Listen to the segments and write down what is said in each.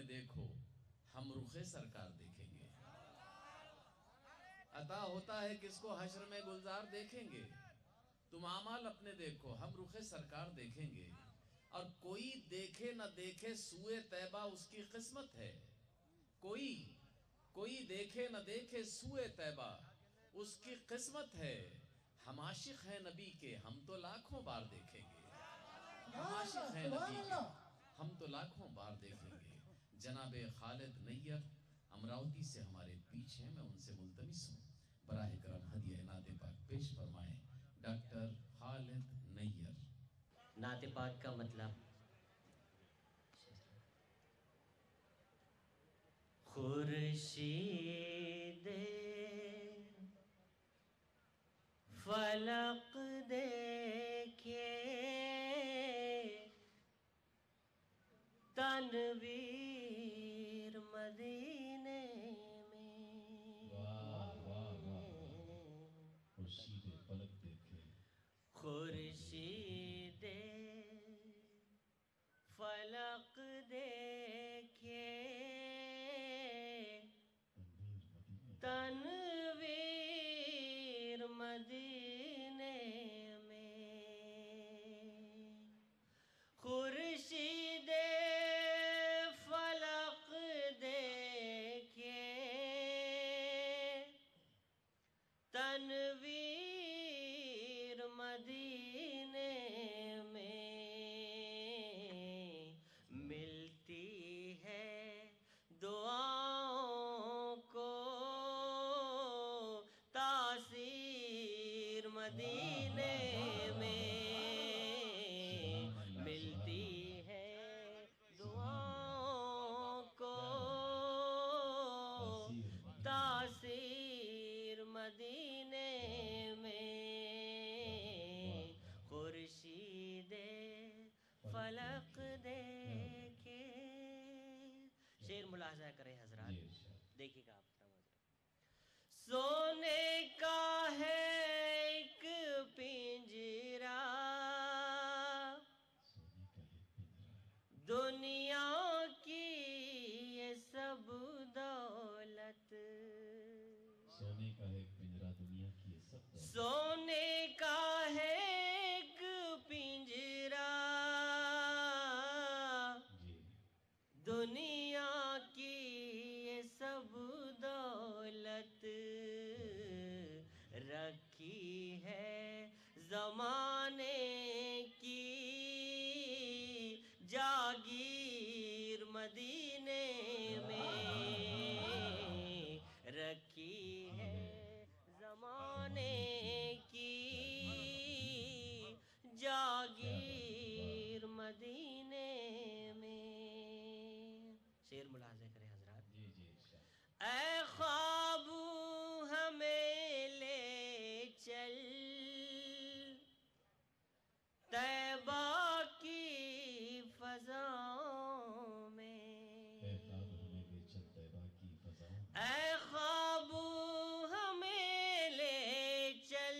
اپنے دیکھو ہم رخ سرکار دیکھیں گے۔ عطا ہوتا ہے کس کو حشر میں گلزار دیکھیں گے۔ تم اعمال اپنے دیکھو ہم رخ سرکار دیکھیں گے۔ اور کوئی دیکھے نہ دیکھے سوئے طیبہ اس کی قسمت ہے۔ کوئی دیکھے نہ دیکھے سوئے طیبہ اس کی قسمت ہے۔ ہم عاشق ہیں نبی کے ہم تو لاکھوں بار دیکھیں گے۔ ہم عاشق ہیں نبی کے ہم تو لاکھوں بار دیکھیں گے۔ جناب خالد نیر امراوتی سے ہمارے پیچھے ہیں، میں ان سے ملتمس ہوں براہ کرم ہدیہ نعت پاک پیش فرمائیں۔ ڈاکٹر خالد نیر۔ نعت پاک کا مطلب خورشید فلق دیکھے تنویر مدینے میں، خورشید فلک دیکھے خورشید فلق دیکھے تنویر مدینے میں، خورشید فلق دیکھے تنویر مدینے میں، ملتی ہے دعاؤں کو تاثیر مدینے میں، ملتی ہے دعاؤں کو تاثیر مدینے میں، خورشید فلق دیکھے۔ شعر ملاحظہ کریں حضرات، دیکھیے گا آپ۔ سونے کا ہے ایک پنجرا دنیا کی یہ سب دولت، سونے کا ایک پنجرا دنیا کی یہ سب دولت، سونے کا ہے ایک پنجرا دنیا کی یہ سب دولت، رکھی ہے زمانے کی جاگیر مدینے میں، رکھی ہے زمانے کی جاگیر مدینے میں۔ شعر ملاحظہ کریں حضرات۔ اے خواب ہمیں لے چل طیبہ کی فضاؤں میں، اے خواب ہمیں لے چل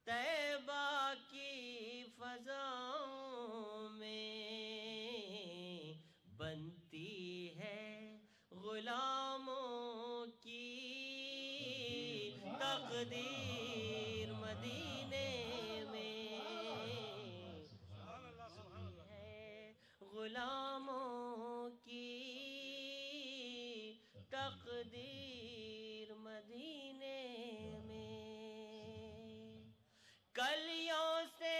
طیبہ کی فضاؤں میں، بنتی ہے غلاموں کی تقدیر مدینے میں، ہے غلاموں کی تقدیر مدینے میں، کلیوں سے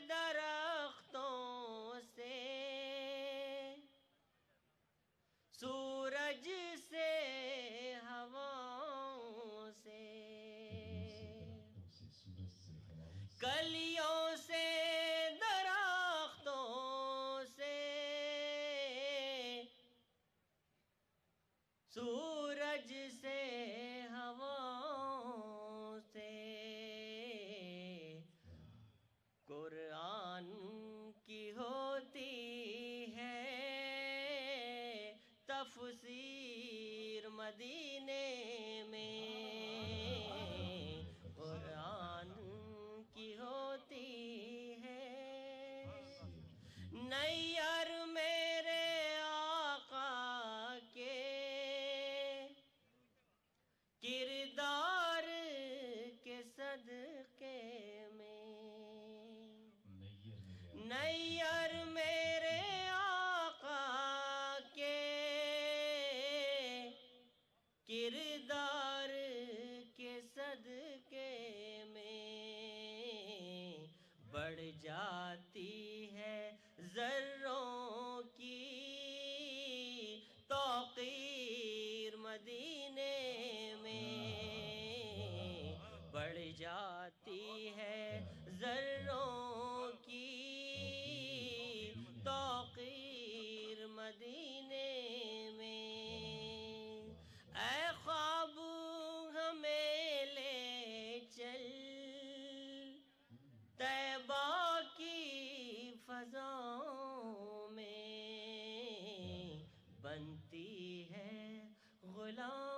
درختوں سے سورج سے ہواؤں سے، کلیوں سے درختوں سے سورج سے ہواؤں سے، قرآن کی ہوتی ہے تفسیر مدینے میں، قرآن کی ہوتی ہے نیر غلام